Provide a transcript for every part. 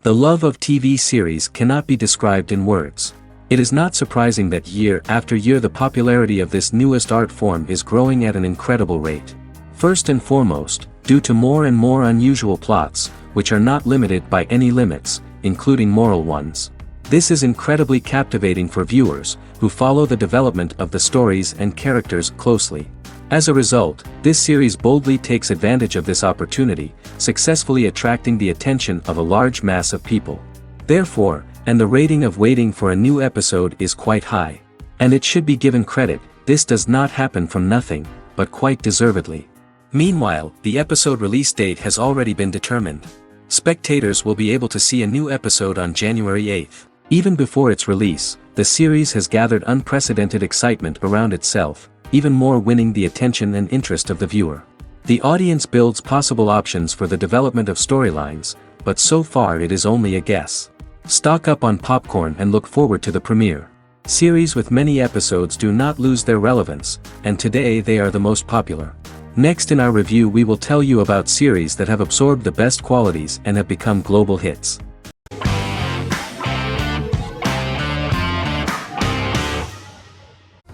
The love of TV series cannot be described in words. It is not surprising that year after year the popularity of this newest art form is growing at an incredible rate. First and foremost, due to more and more unusual plots, which are not limited by any limits, including moral ones. This is incredibly captivating for viewers, who follow the development of the stories and characters closely. As a result, this series boldly takes advantage of this opportunity, successfully attracting the attention of a large mass of people. Therefore, and the rating of waiting for a new episode is quite high. And it should be given credit, this does not happen from nothing, but quite deservedly. Meanwhile, the episode release date has already been determined. Spectators will be able to see a new episode on January 8th. Even before its release, the series has gathered unprecedented excitement around itself, even more winning the attention and interest of the viewer. The audience builds possible options for the development of storylines, but so far it is only a guess. Stock up on popcorn and look forward to the premiere. Series with many episodes do not lose their relevance, and today they are the most popular. Next in our review we will tell you about series that have absorbed the best qualities and have become global hits.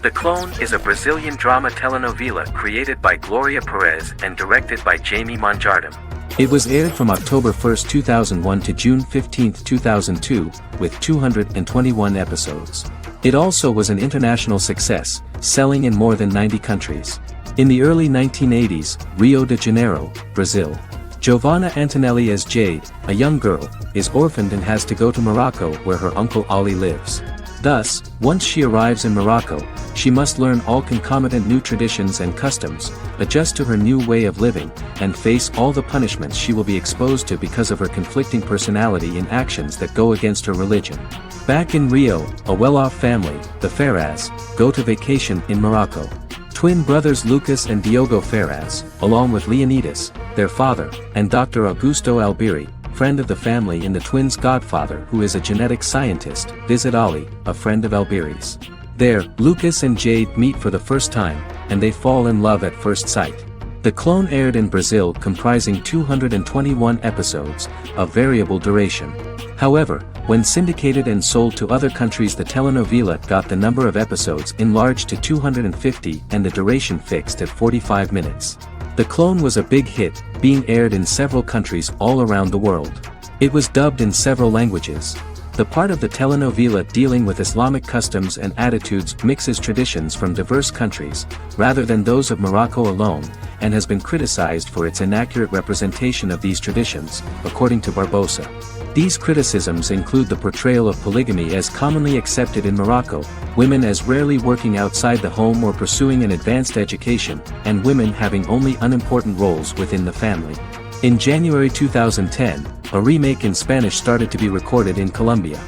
The Clone is a Brazilian drama telenovela created by Gloria Perez and directed by Jamie Monjardim. It was aired from October 1, 2001 to June 15, 2002, with 221 episodes. It also was an international success, selling in more than 90 countries. In the early 1980s, Rio de Janeiro, Brazil. Giovanna Antonelli as Jade, a young girl, is orphaned and has to go to Morocco where her uncle Ali lives. Thus, once she arrives in Morocco, she must learn all concomitant new traditions and customs, adjust to her new way of living, and face all the punishments she will be exposed to because of her conflicting personality and actions that go against her religion. Back in Rio, a well-off family, the Ferraz, go to vacation in Morocco. Twin brothers Lucas and Diogo Ferraz, along with Leonidas, their father, and Dr. Augusto Albiri, friend of the family and the twins' godfather who is a genetic scientist, visit Ali, a friend of Albiri's. There, Lucas and Jade meet for the first time, and they fall in love at first sight. The Clone aired in Brazil comprising 221 episodes, of variable duration. However, when syndicated and sold to other countries the telenovela got the number of episodes enlarged to 250 and the duration fixed at 45 minutes. The Clone was a big hit, being aired in several countries all around the world. It was dubbed in several languages. The part of the telenovela dealing with Islamic customs and attitudes mixes traditions from diverse countries, rather than those of Morocco alone, and has been criticized for its inaccurate representation of these traditions, according to Barbosa. These criticisms include the portrayal of polygamy as commonly accepted in Morocco, women as rarely working outside the home or pursuing an advanced education, and women having only unimportant roles within the family. In January 2010, a remake in Spanish started to be recorded in Colombia.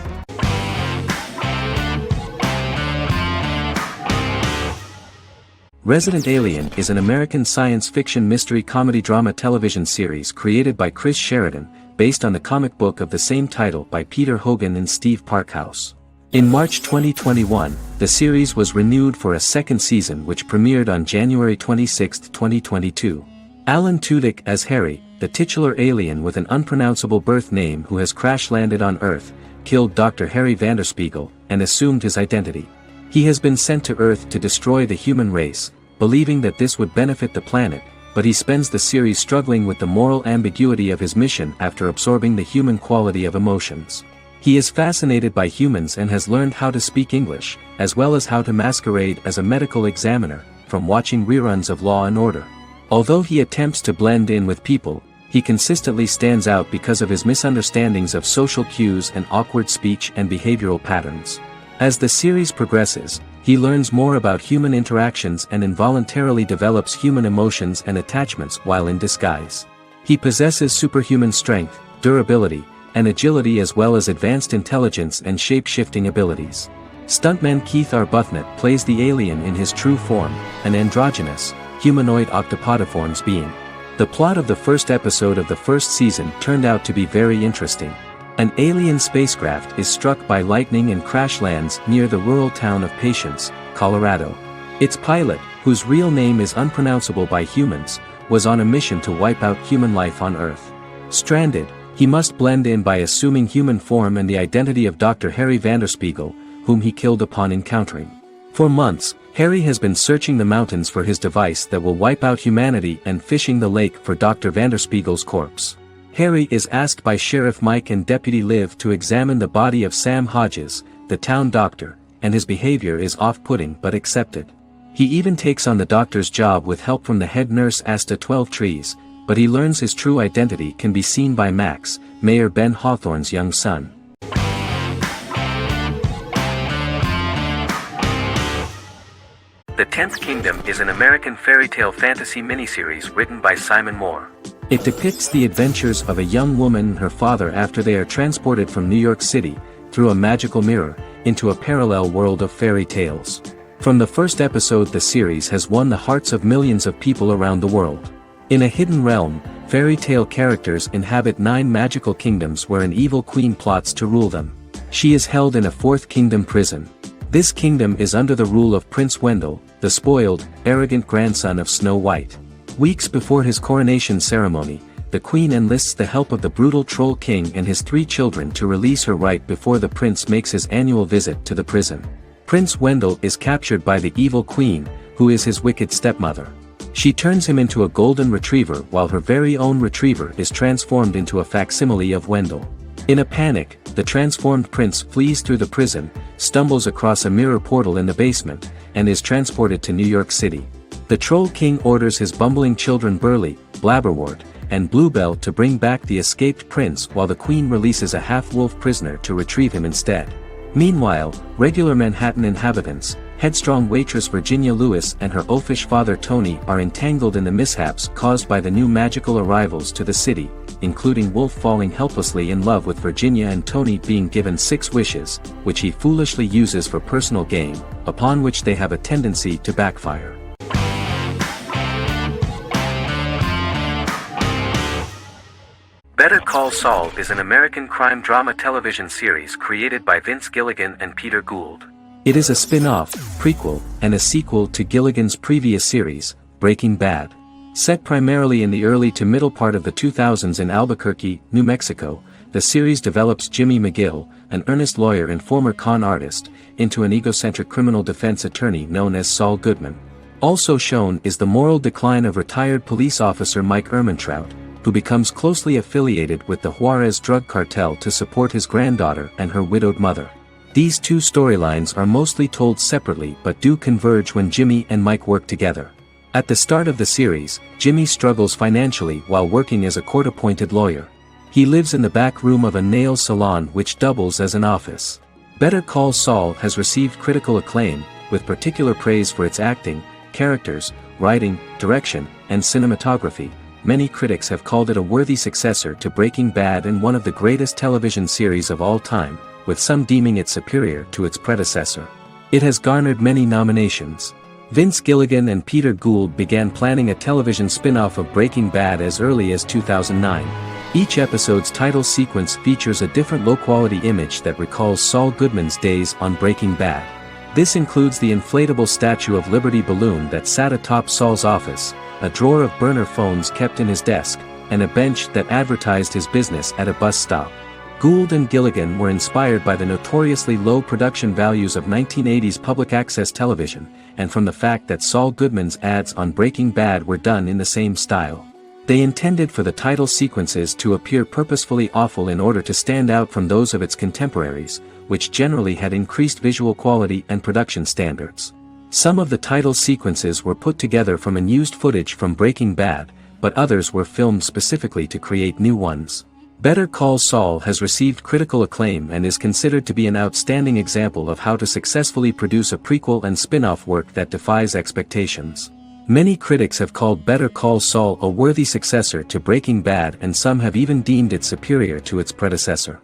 Resident Alien is an American science fiction mystery comedy drama television series created by Chris Sheridan, based on the comic book of the same title by Peter Hogan and Steve Parkhouse. In March 2021, the series was renewed for a second season which premiered on January 26, 2022. Alan Tudyk as Harry, the titular alien with an unpronounceable birth name who has crash-landed on Earth, killed Dr. Harry Vanderspiegel, and assumed his identity. He has been sent to Earth to destroy the human race, believing that this would benefit the planet, but he spends the series struggling with the moral ambiguity of his mission after absorbing the human quality of emotions. He is fascinated by humans and has learned how to speak English, as well as how to masquerade as a medical examiner, from watching reruns of Law and Order. Although he attempts to blend in with people, he consistently stands out because of his misunderstandings of social cues and awkward speech and behavioral patterns. As the series progresses, he learns more about human interactions and involuntarily develops human emotions and attachments while in disguise. He possesses superhuman strength, durability, and agility as well as advanced intelligence and shape-shifting abilities. Stuntman Keith Arbuthnot plays the alien in his true form, an androgynous, humanoid octopodiforms being. The plot of the first episode of the first season turned out to be very interesting. An alien spacecraft is struck by lightning and crash lands near the rural town of Patience, Colorado. Its pilot, whose real name is unpronounceable by humans, was on a mission to wipe out human life on Earth. Stranded, He must blend in by assuming human form and the identity of Dr. Harry Vanderspiegel, whom he killed upon encountering. For months, Harry has been searching the mountains for his device that will wipe out humanity and fishing the lake for Dr. Vanderspiegel's corpse. Harry is asked by Sheriff Mike and Deputy Liv to examine the body of Sam Hodges, the town doctor, and his behavior is off-putting but accepted. He even takes on the doctor's job with help from the head nurse Asta 12 Trees, but he learns his true identity can be seen by Max, Mayor Ben Hawthorne's young son. The Tenth Kingdom is an American fairy tale fantasy miniseries written by Simon Moore. It depicts the adventures of a young woman and her father after they are transported from New York City, through a magical mirror, into a parallel world of fairy tales. From the first episode, the series has won the hearts of millions of people around the world. In a hidden realm, fairy tale characters inhabit 9 magical kingdoms where an evil queen plots to rule them. She is held in a 4th kingdom prison. This kingdom is under the rule of Prince Wendell, the spoiled, arrogant grandson of Snow White. Weeks before his coronation ceremony, the queen enlists the help of the brutal Troll King and his 3 children to release her right before the prince makes his annual visit to the prison. Prince Wendell is captured by the evil queen, who is his wicked stepmother. She turns him into a golden retriever while her very own retriever is transformed into a facsimile of Wendell. In a panic, the transformed prince flees through the prison, stumbles across a mirror portal in the basement, and is transported to New York City. The Troll King orders his bumbling children Burley, Blabberwort, and Bluebell to bring back the escaped prince while the queen releases a half-wolf prisoner to retrieve him instead. Meanwhile, regular Manhattan inhabitants, headstrong waitress Virginia Lewis and her oafish father Tony are entangled in the mishaps caused by the new magical arrivals to the city, including Wolf falling helplessly in love with Virginia and Tony being given 6 wishes, which he foolishly uses for personal gain, upon which they have a tendency to backfire. Better Call Saul is an American crime drama television series created by Vince Gilligan and Peter Gould. It is a spin-off, prequel, and a sequel to Gilligan's previous series, Breaking Bad. Set primarily in the early to middle part of the 2000s in Albuquerque, New Mexico, the series develops Jimmy McGill, an earnest lawyer and former con artist, into an egocentric criminal defense attorney known as Saul Goodman. Also shown is the moral decline of retired police officer Mike Ehrmantraut, who becomes closely affiliated with the Juarez drug cartel to support his granddaughter and her widowed mother. These 2 storylines are mostly told separately but do converge when Jimmy and Mike work together. At the start of the series, Jimmy struggles financially while working as a court-appointed lawyer. He lives in the back room of a nail salon which doubles as an office. Better Call Saul has received critical acclaim, with particular praise for its acting, characters, writing, direction, and cinematography. Many critics have called it a worthy successor to Breaking Bad and one of the greatest television series of all time, with some deeming it superior to its predecessor. It has garnered many nominations. Vince Gilligan and Peter Gould began planning a television spin-off of Breaking Bad as early as 2009. Each episode's title sequence features a different low-quality image that recalls Saul Goodman's days on Breaking Bad. This includes the inflatable Statue of Liberty balloon that sat atop Saul's office, a drawer of burner phones kept in his desk, and a bench that advertised his business at a bus stop. Gould and Gilligan were inspired by the notoriously low production values of 1980s public access television, and from the fact that Saul Goodman's ads on Breaking Bad were done in the same style. They intended for the title sequences to appear purposefully awful in order to stand out from those of its contemporaries, which generally had increased visual quality and production standards. Some of the title sequences were put together from unused footage from Breaking Bad, but others were filmed specifically to create new ones. Better Call Saul has received critical acclaim and is considered to be an outstanding example of how to successfully produce a prequel and spin-off work that defies expectations. Many critics have called Better Call Saul a worthy successor to Breaking Bad, and some have even deemed it superior to its predecessor.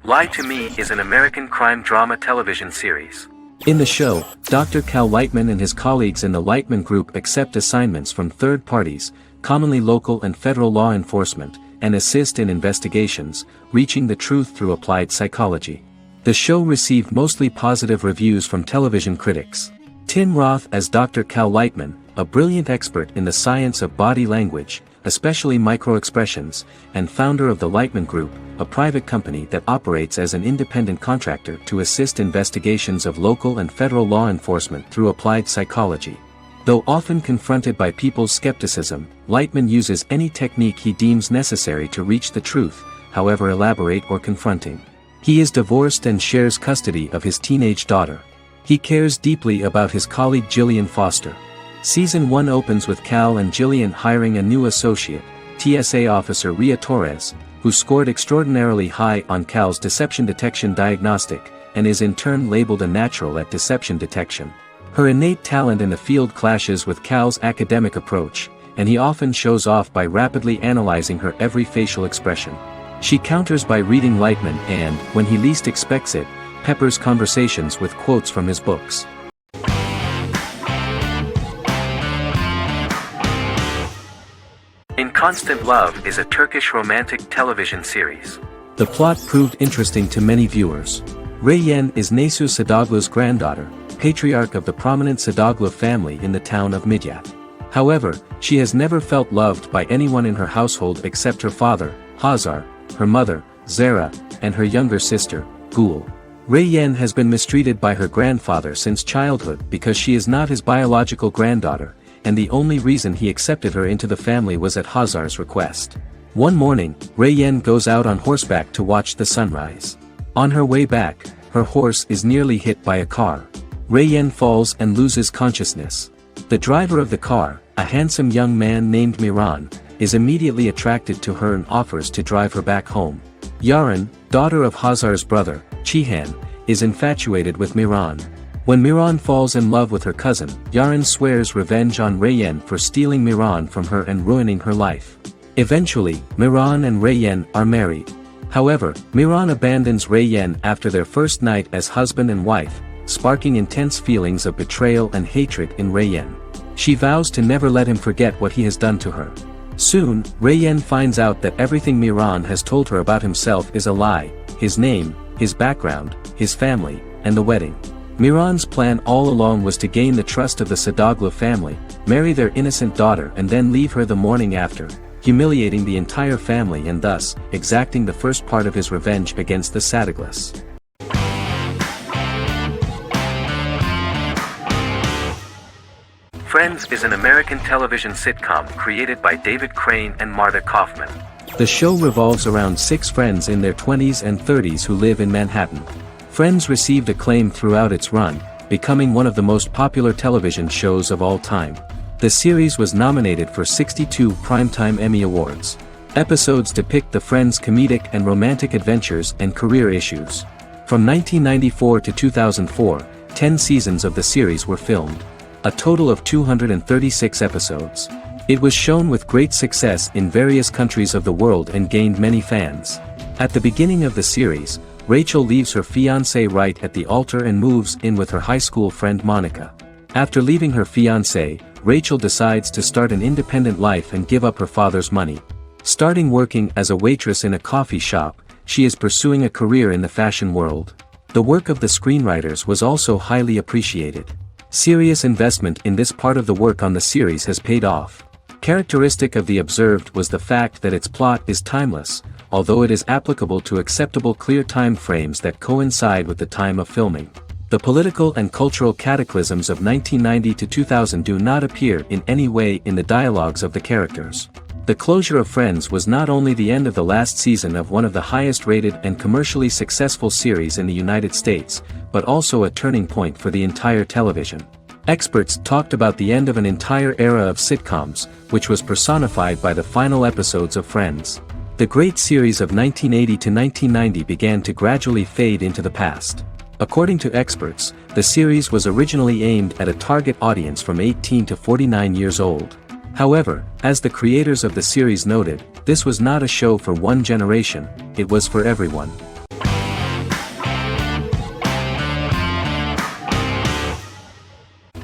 Lie to Me is an American crime drama television series. In the show, Dr. Cal Lightman and his colleagues in the Lightman Group accept assignments from third parties, commonly local and federal law enforcement, and assist in investigations, reaching the truth through applied psychology. The show received mostly positive reviews from television critics. Tim Roth as Dr. Cal Lightman, a brilliant expert in the science of body language, especially micro-expressions, and founder of the Lightman Group, a private company that operates as an independent contractor to assist investigations of local and federal law enforcement through applied psychology. Though often confronted by people's skepticism, Lightman uses any technique he deems necessary to reach the truth, however elaborate or confronting. He is divorced and shares custody of his teenage daughter. He cares deeply about his colleague Gillian Foster. Season 1 opens with Cal and Gillian hiring a new associate, TSA officer Ria Torres, who scored extraordinarily high on Cal's deception detection diagnostic, and is in turn labeled a natural at deception detection. Her innate talent in the field clashes with Cal's academic approach, and he often shows off by rapidly analyzing her every facial expression. She counters by reading Lightman and, when he least expects it, peppers conversations with quotes from his books. In Constant Love is a Turkish romantic television series. The plot proved interesting to many viewers. Reyyen is Nesu Sadoglu's granddaughter, patriarch of the prominent Sadoglu family in the town of Midyat. However, she has never felt loved by anyone in her household except her father, Hazar, her mother, Zara, and her younger sister, Gül. Reyyen has been mistreated by her grandfather since childhood because she is not his biological granddaughter, and the only reason he accepted her into the family was at Hazar's request. One morning, Reyyen goes out on horseback to watch the sunrise. On her way back, her horse is nearly hit by a car. Reyyen falls and loses consciousness. The driver of the car, a handsome young man named Miran, is immediately attracted to her and offers to drive her back home. Yaren, daughter of Hazar's brother, Cihan, is infatuated with Miran. When Miran falls in love with her cousin, Yaren swears revenge on Reyyen for stealing Miran from her and ruining her life. Eventually, Miran and Reyyen are married. However, Miran abandons Reyyen after their first night as husband and wife, sparking intense feelings of betrayal and hatred in Reyyen. She vows to never let him forget what he has done to her. Soon, Reyyen finds out that everything Miran has told her about himself is a lie: his name, his background, his family, and the wedding. Miran's plan all along was to gain the trust of the Sadoglu family, marry their innocent daughter and then leave her the morning after, humiliating the entire family and thus, exacting the first part of his revenge against the Sadoglus. Friends is an American television sitcom created by David Crane and Marta Kaufman. The show revolves around 6 friends in their 20s and 30s who live in Manhattan. Friends received acclaim throughout its run, becoming one of the most popular television shows of all time. The series was nominated for 62 Primetime Emmy Awards. Episodes depict the friends' comedic and romantic adventures and career issues. From 1994 to 2004, 10 seasons of the series were filmed. A total of 236 episodes. It was shown with great success in various countries of the world and gained many fans. At the beginning of the series, Rachel leaves her fiancé right at the altar and moves in with her high school friend Monica. After leaving her fiancé, Rachel decides to start an independent life and give up her father's money. Starting working as a waitress in a coffee shop, she is pursuing a career in the fashion world. The work of the screenwriters was also highly appreciated. Serious investment in this part of the work on the series has paid off. Characteristic of The Observed was the fact that its plot is timeless, although it is applicable to acceptable clear time frames that coincide with the time of filming. The political and cultural cataclysms of 1990 to 2000 do not appear in any way in the dialogues of the characters. The closure of Friends was not only the end of the last season of one of the highest-rated and commercially successful series in the United States, but also a turning point for the entire television. Experts talked about the end of an entire era of sitcoms, which was personified by the final episodes of Friends. The great series of 1980 to 1990 began to gradually fade into the past. According to experts, the series was originally aimed at a target audience from 18 to 49 years old. However, as the creators of the series noted, this was not a show for one generation, it was for everyone.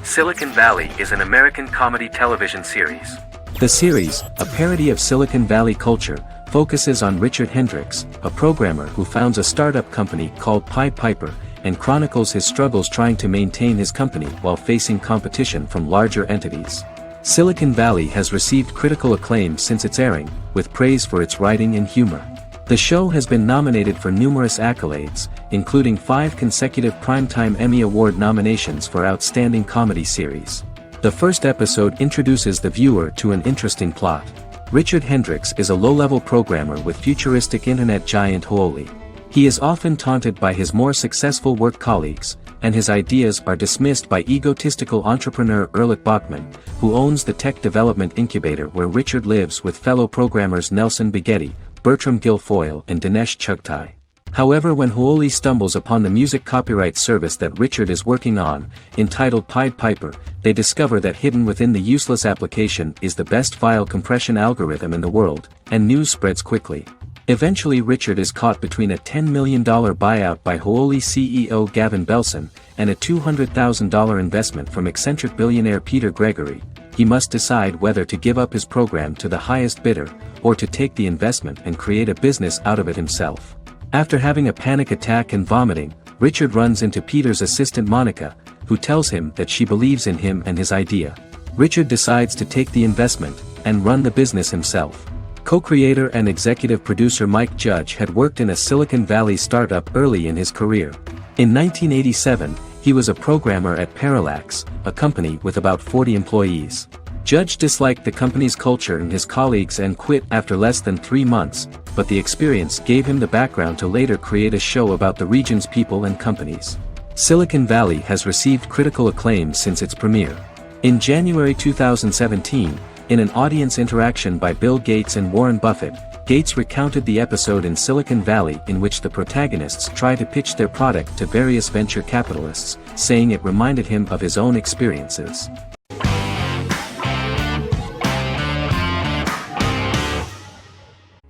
Silicon Valley is an American comedy television series. The series, a parody of Silicon Valley culture, focuses on Richard Hendricks, a programmer who founds a startup company called Pied Piper, and chronicles his struggles trying to maintain his company while facing competition from larger entities. Silicon Valley has received critical acclaim since its airing, with praise for its writing and humor. The show has been nominated for numerous accolades, including 5 consecutive Primetime Emmy Award nominations for Outstanding Comedy Series. The first episode introduces the viewer to an interesting plot. Richard Hendricks is a low-level programmer with futuristic internet giant Huoli. He is often taunted by his more successful work colleagues, and his ideas are dismissed by egotistical entrepreneur Erlich Bachman, who owns the tech development incubator where Richard lives with fellow programmers Nelson Bighetti, Bertram Guilfoyle and Dinesh Chugtai. However, when Huoli stumbles upon the music copyright service that Richard is working on, entitled Pied Piper, they discover that hidden within the useless application is the best file compression algorithm in the world, and news spreads quickly. Eventually Richard is caught between a $10 million buyout by Huoli CEO Gavin Belson, and a $200,000 investment from eccentric billionaire Peter Gregory. He must decide whether to give up his program to the highest bidder, or to take the investment and create a business out of it himself. After having a panic attack and vomiting, Richard runs into Peter's assistant Monica, who tells him that she believes in him and his idea. Richard decides to take the investment, and run the business himself. Co-creator and executive producer Mike Judge had worked in a Silicon Valley startup early in his career. In 1987, he was a programmer at Parallax, a company with about 40 employees. Judge disliked the company's culture and his colleagues and quit after less than 3 months, but the experience gave him the background to later create a show about the region's people and companies. Silicon Valley has received critical acclaim since its premiere. In January 2017, in an audience interaction by Bill Gates and Warren Buffett, Gates recounted the episode in Silicon Valley in which the protagonists try to pitch their product to various venture capitalists, saying it reminded him of his own experiences.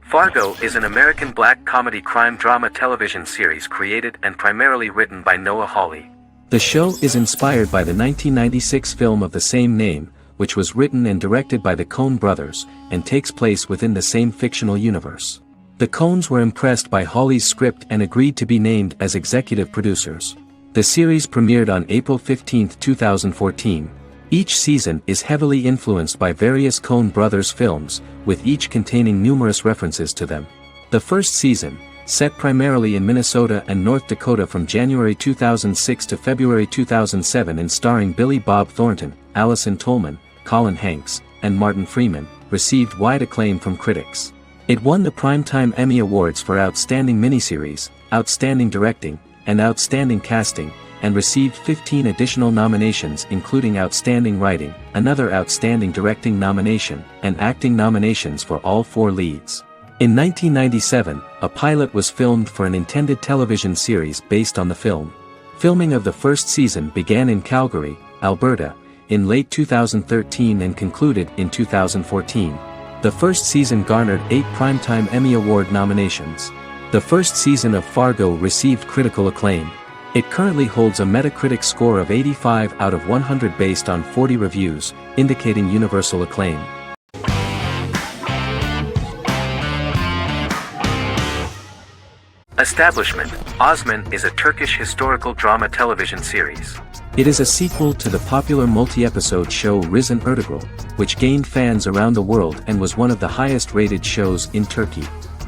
Fargo is an American black comedy crime drama television series created and primarily written by Noah Hawley. The show is inspired by the 1996 film of the same name, which was written and directed by the Coen brothers, and takes place within the same fictional universe. The Coens were impressed by Hawley's script and agreed to be named as executive producers. The series premiered on April 15, 2014. Each season is heavily influenced by various Coen brothers films, with each containing numerous references to them. The first season, set primarily in Minnesota and North Dakota from January 2006 to February 2007 and starring Billy Bob Thornton, Allison Tolman, Colin Hanks, and Martin Freeman, received wide acclaim from critics. It won the Primetime Emmy Awards for Outstanding Miniseries, Outstanding Directing, and Outstanding Casting, and received 15 additional nominations including Outstanding Writing, another Outstanding Directing nomination, and acting nominations for all 4 leads. In 1997, a pilot was filmed for an intended television series based on the film. Filming of the first season began in Calgary, Alberta, in late 2013 and concluded in 2014. The first season garnered 8 Primetime Emmy Award nominations. The first season of Fargo received critical acclaim. It currently holds a Metacritic score of 85 out of 100 based on 40 reviews, indicating universal acclaim. Establishment: Osman is a Turkish historical drama television series. It is a sequel to the popular multi-episode show Risen Ertugrul, which gained fans around the world and was one of the highest-rated shows in Turkey.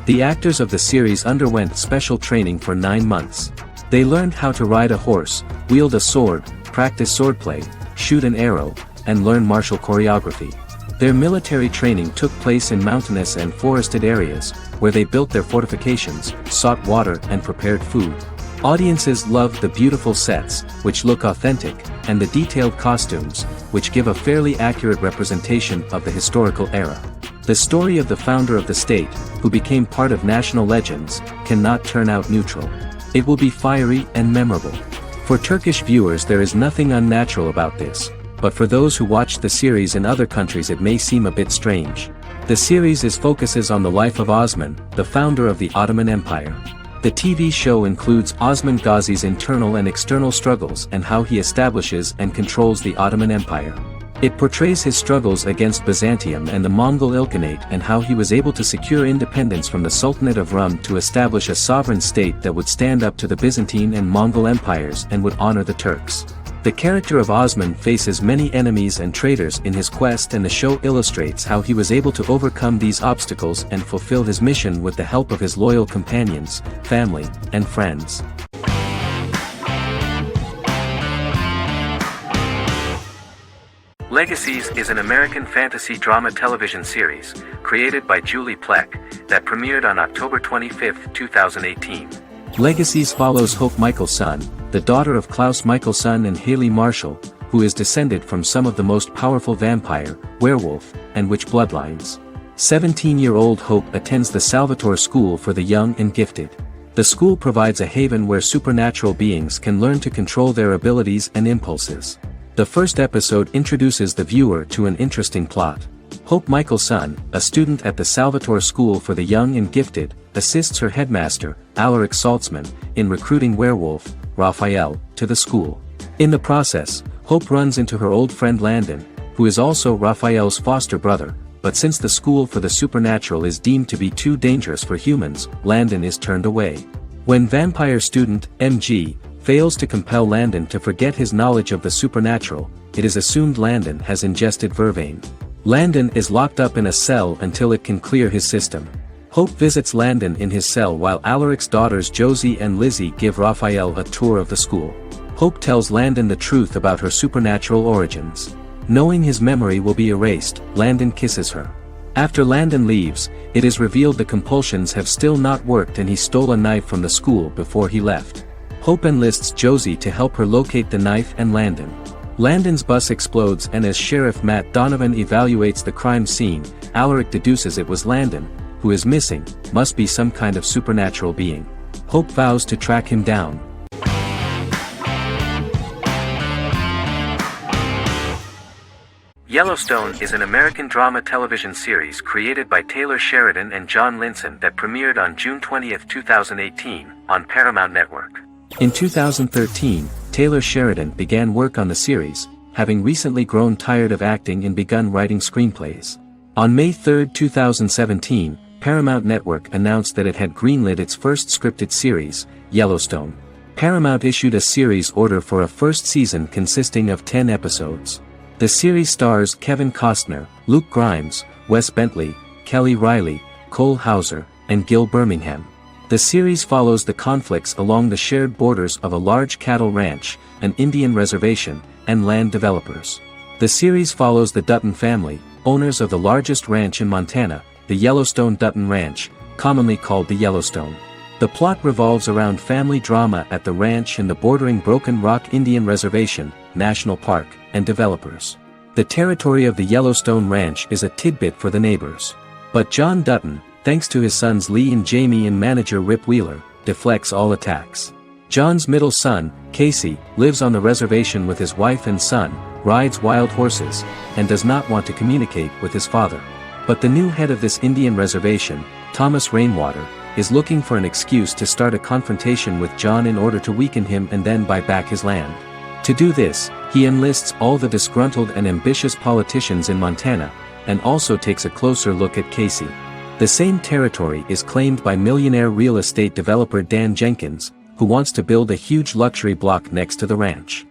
The actors of the series underwent special training for 9 months. They learned how to ride a horse, wield a sword, practice swordplay, shoot an arrow, and learn martial choreography. Their military training took place in mountainous and forested areas, where they built their fortifications, sought water and prepared food. Audiences loved the beautiful sets, which look authentic, and the detailed costumes, which give a fairly accurate representation of the historical era. The story of the founder of the state, who became part of national legends, cannot turn out neutral. It will be fiery and memorable. For Turkish viewers there is nothing unnatural about this, but for those who watch the series in other countries it may seem a bit strange. The series focuses on the life of Osman, the founder of the Ottoman Empire. The TV show includes Osman Ghazi's internal and external struggles and how he establishes and controls the Ottoman Empire. It portrays his struggles against Byzantium and the Mongol Ilkhanate and how he was able to secure independence from the Sultanate of Rum to establish a sovereign state that would stand up to the Byzantine and Mongol empires and would honor the Turks. The character of Osman faces many enemies and traitors in his quest, and the show illustrates how he was able to overcome these obstacles and fulfill his mission with the help of his loyal companions, family, and friends. Legacies is an American fantasy drama television series, created by Julie Plec, that premiered on October 25, 2018. Legacies follows Hope Michelson, the daughter of Klaus Michelson and Haley Marshall, who is descended from some of the most powerful vampire, werewolf, and witch bloodlines. 17-year-old Hope attends the Salvatore School for the Young and Gifted. The school provides a haven where supernatural beings can learn to control their abilities and impulses. The first episode introduces the viewer to an interesting plot. Hope Michelson, a student at the Salvatore School for the Young and Gifted, assists her headmaster, Alaric Saltzman, in recruiting werewolf, Raphael, to the school. In the process, Hope runs into her old friend Landon, who is also Raphael's foster brother, but since the school for the supernatural is deemed to be too dangerous for humans, Landon is turned away. When vampire student, MG, fails to compel Landon to forget his knowledge of the supernatural, it is assumed Landon has ingested vervain. Landon is locked up in a cell until it can clear his system. Hope visits Landon in his cell while Alaric's daughters Josie and Lizzie give Raphael a tour of the school. Hope tells Landon the truth about her supernatural origins. Knowing his memory will be erased, Landon kisses her. After Landon leaves, it is revealed the compulsions have still not worked and he stole a knife from the school before he left. Hope enlists Josie to help her locate the knife and Landon. Landon's bus explodes, and as Sheriff Matt Donovan evaluates the crime scene, Alaric deduces it was Landon, who is missing, must be some kind of supernatural being. Hope vows to track him down. Yellowstone is an American drama television series created by Taylor Sheridan and John Linson that premiered on June 20, 2018, on Paramount Network. In 2013, Taylor Sheridan began work on the series, having recently grown tired of acting and begun writing screenplays. On May 3, 2017, Paramount Network announced that it had greenlit its first scripted series, Yellowstone. Paramount issued a series order for a first season consisting of 10 episodes. The series stars Kevin Costner, Luke Grimes, Wes Bentley, Kelly Riley, Cole Hauser, and Gil Birmingham. The series follows the conflicts along the shared borders of a large cattle ranch, an Indian reservation, and land developers. The series follows the Dutton family, owners of the largest ranch in Montana, the Yellowstone Dutton Ranch, commonly called the Yellowstone. The plot revolves around family drama at the ranch and the bordering Broken Rock Indian Reservation, National Park, and developers. The territory of the Yellowstone Ranch is a tidbit for the neighbors. But John Dutton, thanks to his sons Lee and Jamie and manager Rip Wheeler, deflects all attacks. John's middle son, Casey, lives on the reservation with his wife and son, rides wild horses, and does not want to communicate with his father. But the new head of this Indian reservation, Thomas Rainwater, is looking for an excuse to start a confrontation with John in order to weaken him and then buy back his land. To do this, he enlists all the disgruntled and ambitious politicians in Montana, and also takes a closer look at Casey. The same territory is claimed by millionaire real estate developer Dan Jenkins, who wants to build a huge luxury block next to the ranch.